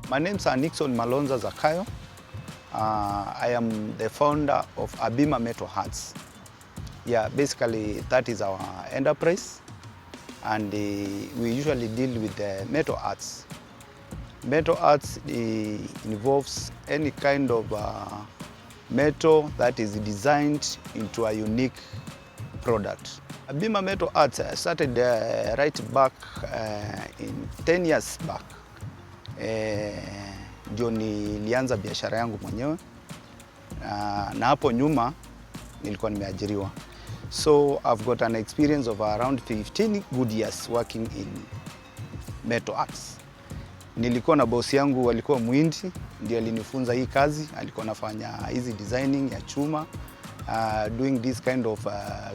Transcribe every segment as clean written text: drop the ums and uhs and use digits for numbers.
My name is Nickson Zakayo. I am the founder of Abima Metal Arts. Yeah, basically that is our enterprise, and we usually deal with the metal arts. Metal arts involves any kind of metal that is designed into a unique product. Abima Metal Arts started right back in 10 years back. Ndio nilianza biashara yangu mwenyewe na hapo nyuma nilikuwa nimeajiriwa. So I've got an experience of around 15 good years working in metal arts. Nilikuwa na boss yangu alikuwa Muhindi, ndiye alinifunza hii kazi. Alikuwa anafanya hizi designing ya chuma, doing this kind of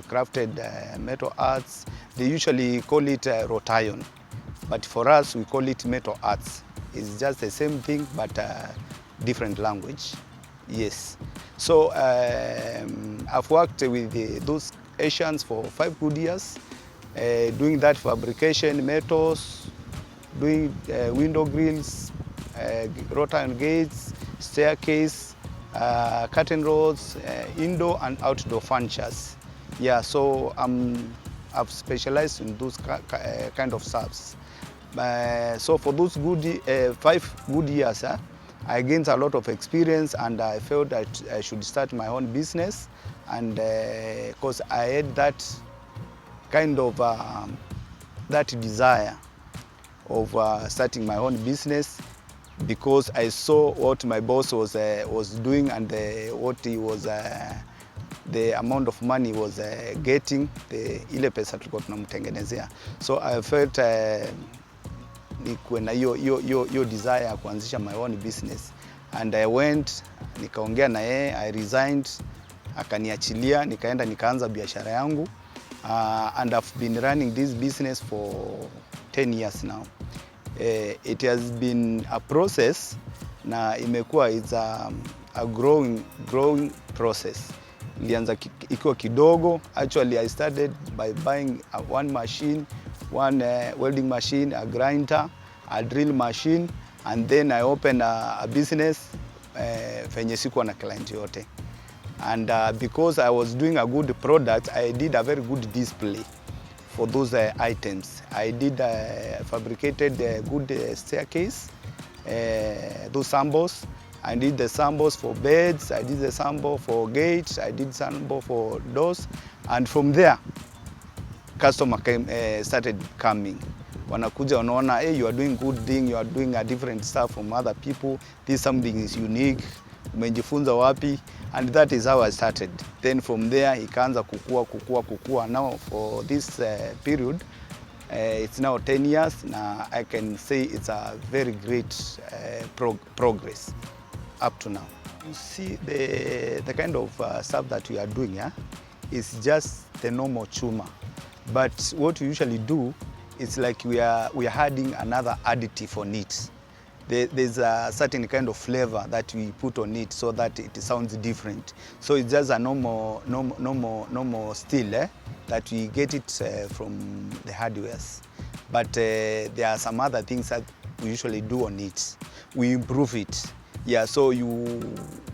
crafted metal arts. They usually call it wrought iron, but for us we call it metal arts. It's just the same thing but different language. Yes. So I've worked with those Asians for 5 good years, doing that fabrication, metals, doing window grills, wrought iron gates, staircase, curtain rods, indoor and outdoor furnitures. Yeah, so I've specialized in those kind of stuffs. So for those 5 good years, I gained a lot of experience, and I felt that I should start my own business, and because I had that kind of that desire of starting my own business, because I saw what my boss was doing, and what he was the amount of money he was getting, ile pesa tulikuwa tunamtengenezea. So I felt nikuwe na hiyo desire ya kuanzisha my own business, and I went nikaongea na yeye, I resigned, akaniachilia, nikaenda nikaanza biashara yangu, and I've been running this business for 10 years now. It has been a process, na imekuwa it's a growing process. Ilianza ikiwa kidogo. Actually I started by buying one machine, one welding machine, a grinder, a drill machine, and then I opened a business venye sikuwa na client yote. And because I was doing a good product, I did a very good display for those items. I did fabricated good staircase, those samples. I did the samples for beds, I did the sample for gates, I did sample for doors, and from there customer started coming. Wanakuja wanaona, hey, you are doing good thing, you are doing a different stuff from other people, this something is unique, umejifunza wapi? And that is how I started. Then from there ikaanza kukua. Now for this period, it's now 10 years. Now I can say it's a very great progress up to now. You see the kind of stuff that we are doing is just the normal chuma. But what we usually do is like we are adding another additive on it. There's a certain kind of flavor that we put on it so that it sounds different. So it's just a normal steel that we get it from the hardwares. But there are some other things that we usually do on it. We improve it. Yeah, so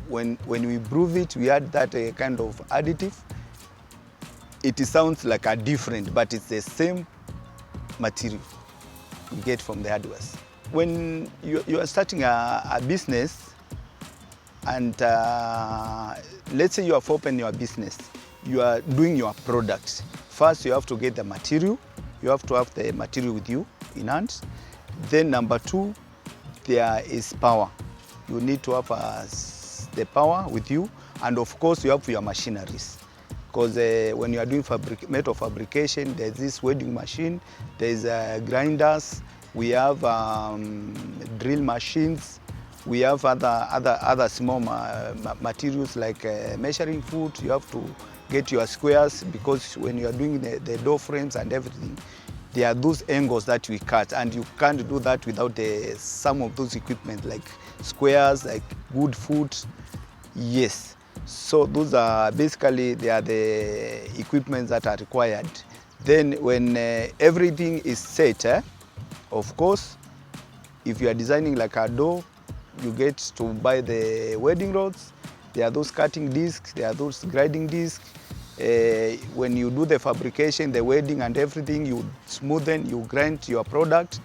when we improve it, we add that kind of additive. It sounds like a different, but it's the same material you get from the hardwares. When you are starting a business, and let's say you have opened your business, you are doing your product. First, you have to get the material. You have to have the material with you in hand. Then number 2, there is power. You need to have the power with you, and of course you have your machineries. Because when you are doing metal fabrication, there's this welding machine, there's grinders, we have drill machines, we have other small materials like measuring foot. You have to get your squares, because when you are doing the door frames and everything, there are those angles that we cut, and you can't do that without some of those equipment like squares, like good foot. Yes. So those are basically, they are the equipment that are required. Then when everything is set, of course, If you are designing like a door, you get to buy the welding rods. There are those cutting discs, there are those grinding discs. When you do the fabrication, the welding and everything, you smoothen, you grind your product,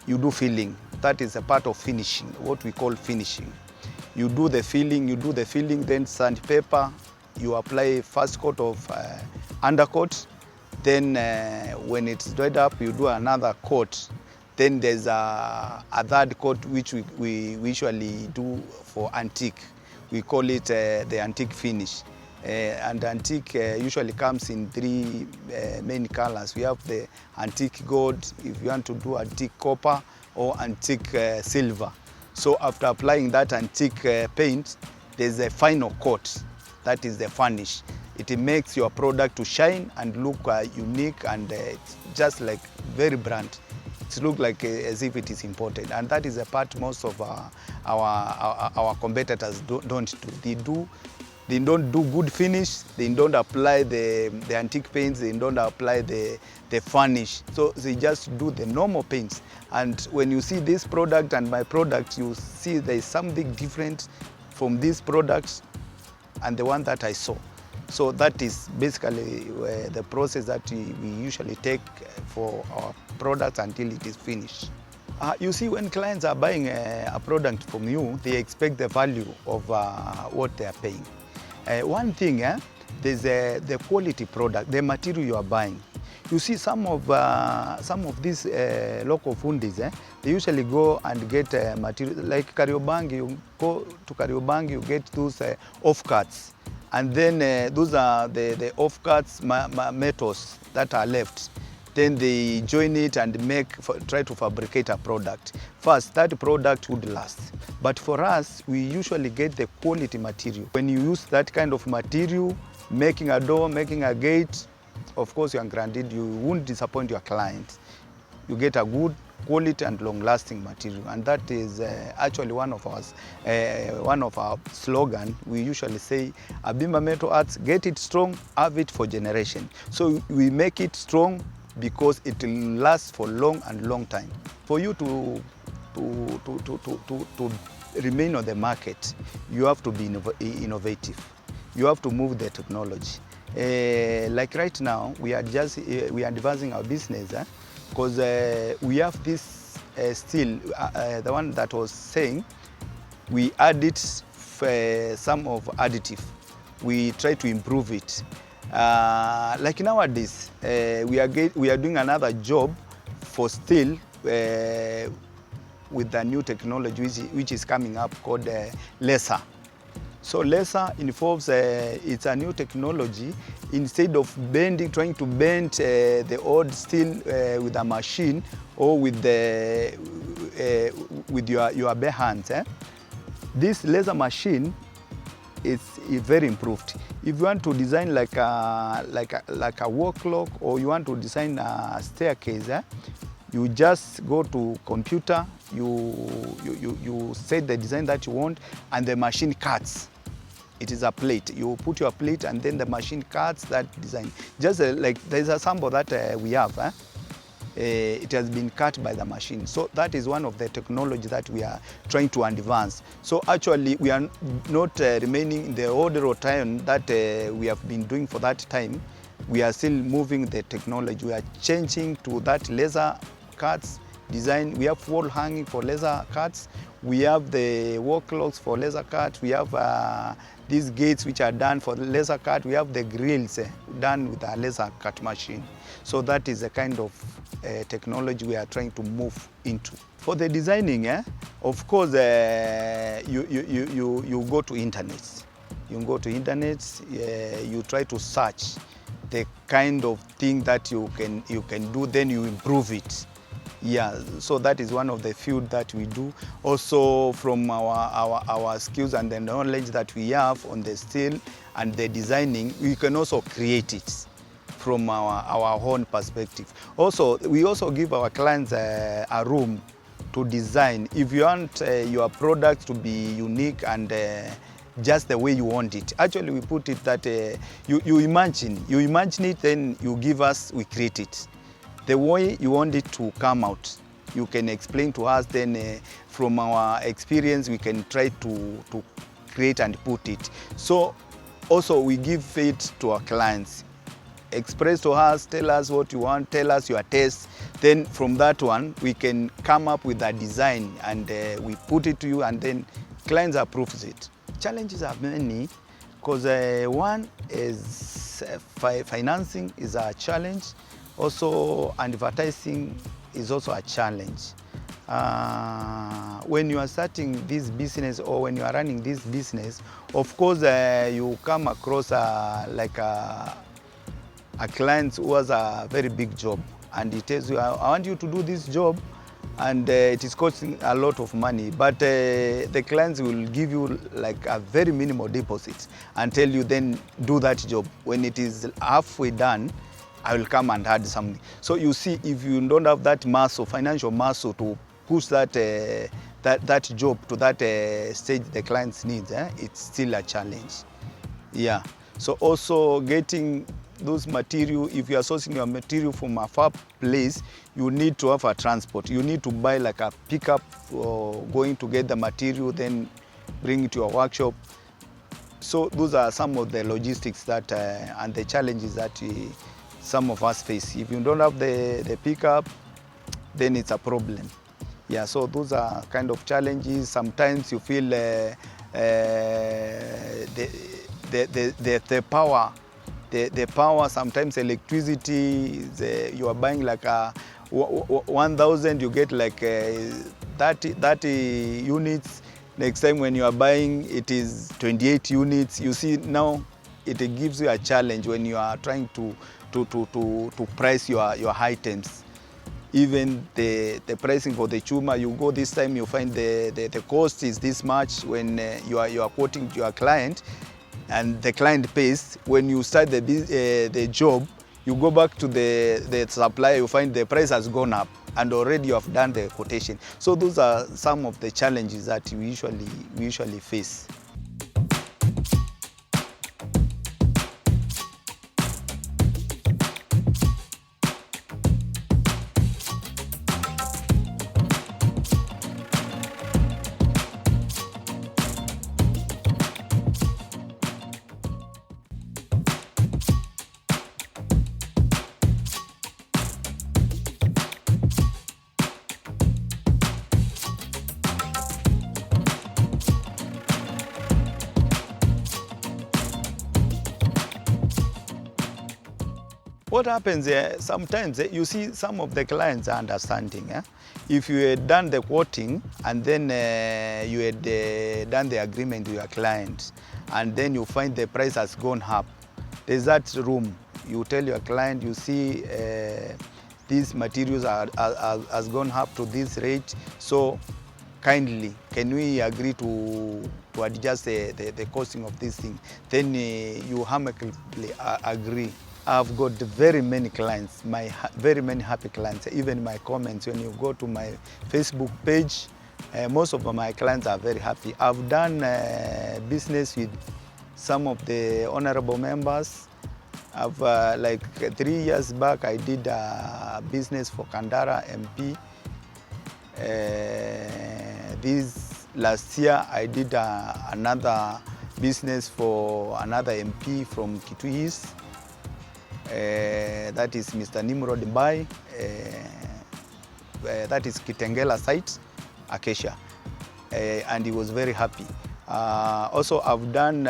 you do filling. That is a part of finishing, what we call finishing. You do the filling, then sandpaper, you apply first coat of undercoat, then when it's dried up, you do another coat. Then there's a third coat which we usually do for antique. We call it the antique finish. And antique usually comes in three main colors. We have the antique gold, if you want to do antique copper, or antique silver. So after applying that antique paint, there's a final coat. That is the finish. It makes your product to shine and look unique, and it's just like very brand. It looks like as if it is imported, and that is a part most of our competitors don't do. They don't do good finish. They don't apply the antique paints. They don't apply the finish. So they just do the normal paints. And when you see this product and my product, you see there is something different from these products and the one that I saw. So that is basically the process that we usually take for our products until it is finished. You see, when clients are buying a product from you, they expect the value of what they are paying. One thing, there's the quality product, the material you are buying. You see, some of these local fundis, they usually go and get material like Kariobangi. You go to Kariobangi, you get those offcuts, and then those are the offcuts metals that are left. Then they join it and try to fabricate a product. First, that product would last. But for us, we usually get the quality material. When you use that kind of material, making a door, making a gate, of course you are granted, you won't disappoint your client. You get a good quality and long-lasting material, and that is actually one of our slogan. We usually say, Abimba Metal Arts, get it strong, have it for generation. So we make it strong because it will last for long time. For you to remain on the market, you have to be innovative. You have to move the technology. Like right now, we are advancing our business because we have this steel, the one that was saying, we added some of additive. We try to improve it. Like nowadays, we are doing another job for steel with the new technology which is coming up called laser. So laser involves, it's a new technology. Instead of trying to bend the old steel with a machine or with your bare hands, this laser machine is very improved. If you want to design like a wall clock, or you want to design a staircase, you just go to computer, you set the design that you want, and the machine cuts. It is a plate. You put your plate, and then the machine cuts that design. Just like there's a sample that we have. It has been cut by the machine. So that is one of the technology that we are trying to advance. So actually, we are not remaining in the old routine that we have been doing for that time. We are still moving the technology. We are changing to that laser cuts design. We have wall hanging for laser cuts. We have the wall clocks for laser cut. We have these gates which are done for the laser cut. We have the grills done with a laser cut machine. So that is the kind of technology we are trying to move into. For the designing, of course, you go to internet. You go to internet, you try to search the kind of thing that you can do, then you improve it. Yeah, so that is one of the field that we do. Also from our skills and the knowledge that we have on the steel and the designing, we can also create it from our own perspective. Also, we also give our clients a room to design. If you want your product to be unique and just the way you want it. Actually, we put it that you imagine it, then you give us, we create it. The way you want it to come out. you can explain to us, then from our experience we can try to create and put it. So also we give it to our clients. Express to us, tell us what you want, tell us your taste. Then from that one, we can come up with a design and we put it to you, and then clients approves it. Challenges are many, because one is financing is a challenge. Also advertising is also a challenge. When you are starting this business or when you are running this business, of course you come across like a client who has a very big job, and he tells you, I want you to do this job, and it is costing a lot of money, but the clients will give you like a very minimal deposit and tell you, then do that job. When it is halfway done, I will come and add something. So you see, if you don't have that muscle, financial muscle, to push that that job to that stage the clients needs, it's still a challenge. Yeah. So also getting those material, if you are sourcing your material from a far place, you need to have a transport. You need to buy like a pickup or going to get the material, then bring it to your workshop. So those are some of the logistics that and the challenges that some of us face. If you don't have the pickup, then it's a problem. Yeah, so those are kind of challenges. Sometimes you feel the power, sometimes electricity, you are buying like a 1,000, you get like 30 units. Next time when you are buying, it is 28 units. You see, now it gives you a challenge when you are trying to price your items. Even the pricing for the chuma, you go this time, you find the cost is this much. When you are quoting to your client, and the client pays, when you start the job, you go back to the supplier, you find the price has gone up, and already you have done the quotation. So those are some of the challenges that we usually face. What happens sometimes, you see some of the clients are understanding. If you had done the quoting and then you had done the agreement with your client, and then you find the price has gone up, there's that room. You tell your client, you see these materials has gone up to this rate, so kindly, can we agree to adjust the costing of this thing? Then you amicably agree. I've got very many clients, very many happy clients. Even my comments, when you go to my Facebook page, most of my clients are very happy. I've done business with some of the honorable members. I've like 3 years back, I did a business for Kandara MP. This last year, I did another business for another MP from Kitui East. That is Mr. Nimrod Mbai, that is Kitengela site, Acacia, and he was very happy. Also, I've done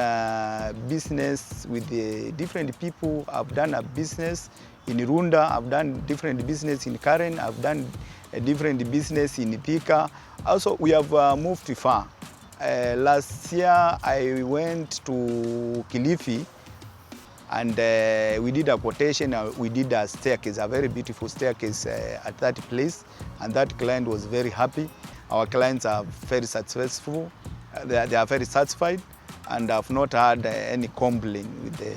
business with different people. I've done a business in Irunda, I've done different business in Karen, I've done a different business in Thika. Also, we have moved far. Last year, I went to Kilifi, and we did a quotation, we did a staircase, a very beautiful staircase at that place, and that client was very happy. Our clients are very successful, they are very satisfied, and I've not had any complaint with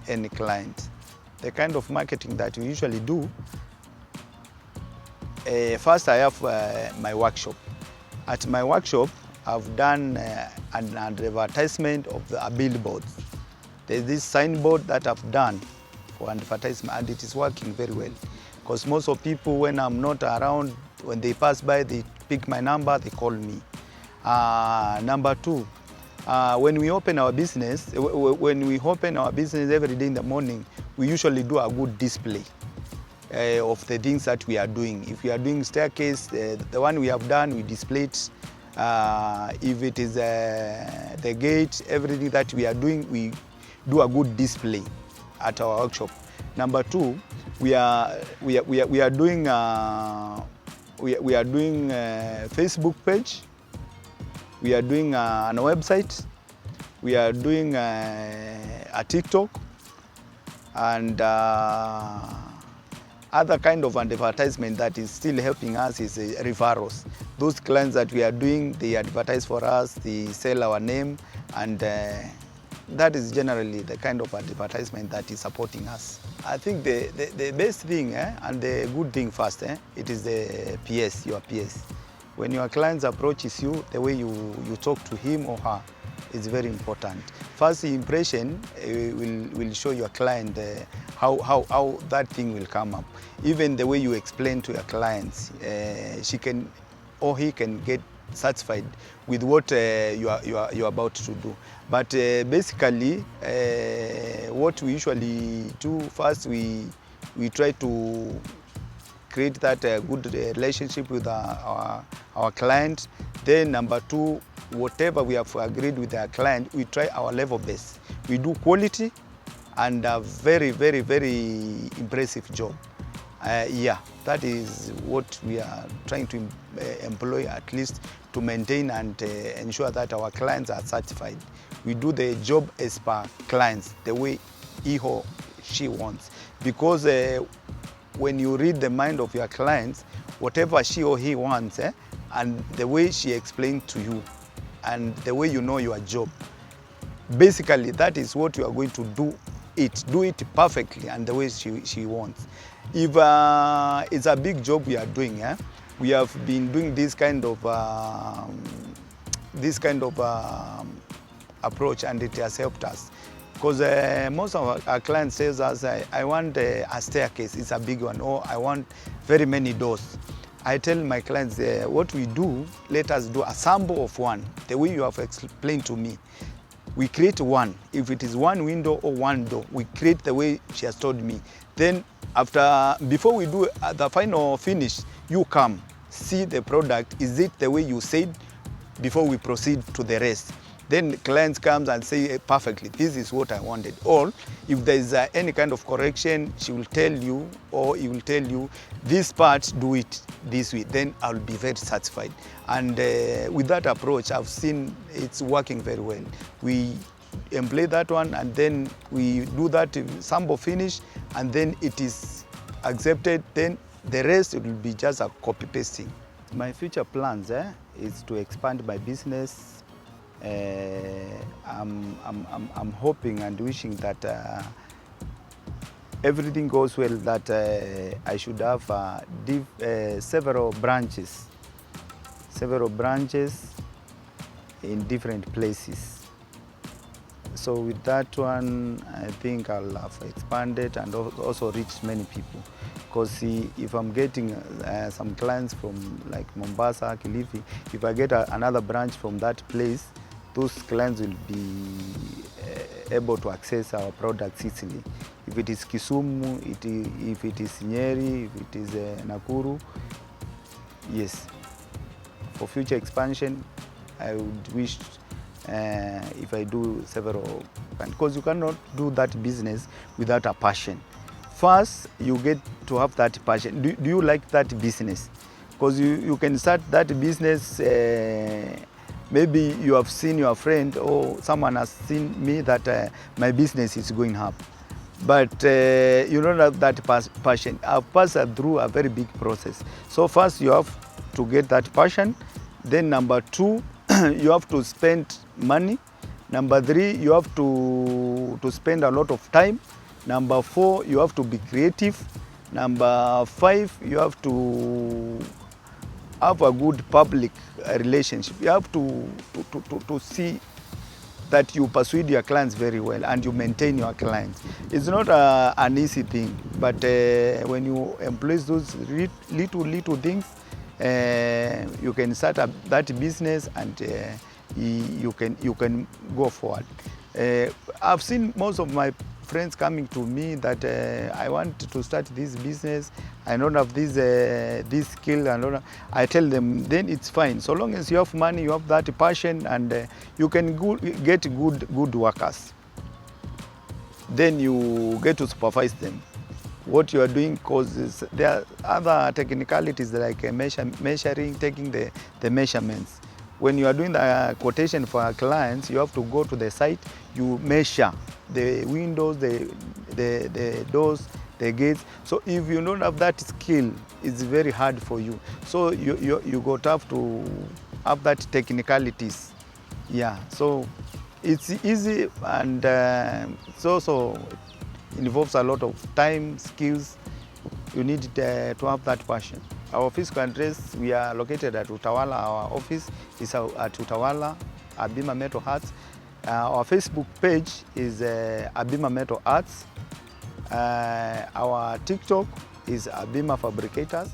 any client. The kind of marketing that we usually do, first I have my workshop. At my workshop, I've done an advertisement of the billboards. There's this signboard that I've done for advertisement, and it is working very well. Because most of people, when I'm not around, When they pass by, they pick my number, they call me. Number two, when we open our business every day in the morning, we usually do a good display of the things that we are doing. If we are doing staircase, the one we have done, we display it. If it is the gate, everything that we are doing, we do a good display at our workshop. Number two, we are doing Facebook page. We are doing a website. We are doing a TikTok and other kind of advertisement that is still helping us is referrals. Those clients that we are doing, they advertise for us, they sell our name, and that is generally the kind of advertisement that is supporting us. I think the best thing and the good thing first, it is the PS, your PS. When your client approaches you, the way you talk to him or her is very important. First impression will show your client how that thing will come up. Even the way you explain to your clients, she can or he can get satisfied with what you are about to do. But basically, what we usually do first, we try to create that good relationship with our client. Then number two, whatever we have agreed with our client, we try our level best. We do quality and a very, very, very impressive job. Yeah, that is what we are trying to employ, at least to maintain and ensure that our clients are satisfied. We do the job as per clients, the way he or she wants. Because when you read the mind of your clients, whatever she or he wants, and the way she explains to you, and the way you know your job, basically that is what you are going to do it perfectly and the way she wants. If it's a big job we are doing, we have been doing this kind of approach, and it has helped us. Because most of our clients says us, I want a staircase, it's a big one, or I want very many doors. I tell my clients, what we do, let us do a sample of one, the way you have explained to me. We create one. If it is one window or one door, we create the way she has told me. Then before we do the final finish, you come, see the product. Is it the way you said before we proceed to the rest? Then the client comes and say, perfectly, this is what I wanted. Or if there is any kind of correction, she will tell you, or he will tell you, this part, do it this way. Then I'll be very satisfied. And with that approach, I've seen it's working very well. We employ that one, and then we do that sample finish, and then it is accepted. Then the rest, it will be just a copy pasting. My future plans is to expand my business. I'm hoping and wishing that everything goes well, that I should have several branches in different places. So with that one, I think I'll have expanded and also reached many people. Because if I'm getting some clients from like Mombasa, Kilifi, if I get another branch from that place, those clients will be able to access our products easily. If it is Kisumu, if it is Nyeri, if it is Nakuru, yes. For future expansion, I would wish if I do several, because you cannot do that business without a passion. First, you get to have that passion. Do you like that business? Because you can start that business, maybe you have seen your friend or someone has seen me that my business is going up. But you don't have that passion. I've passed through a very big process. So first you have to get that passion. Then number two, you have to spend money. Number three, you have to spend a lot of time. Number four, you have to be creative. Number five, you have to have a good public relationship. You have to see that you persuade your clients very well and you maintain your clients. It's not an easy thing, but when you employ those little things, you can start that business and you can go forward. I've seen most of my friends coming to me that I want to start this business. I don't have this skill. I tell them, then it's fine. So long as you have money, you have that passion, and you can get good workers. Then you get to supervise them. What you are doing, because there are other technicalities like measuring, taking the measurements. When you are doing the quotation for our clients, you have to go to the site, you measure the windows, the doors, the gates. So if you don't have that skill, it's very hard for you. So you got to have that technicalities. Yeah, so it's easy, and it also involves a lot of time, skills. You need to have that passion. Our physical address, we are located at Utawala. Our office is at Utawala, Abima Metal Arts. Our Facebook page is Abima Metal Arts. Our TikTok is Abima Fabricators.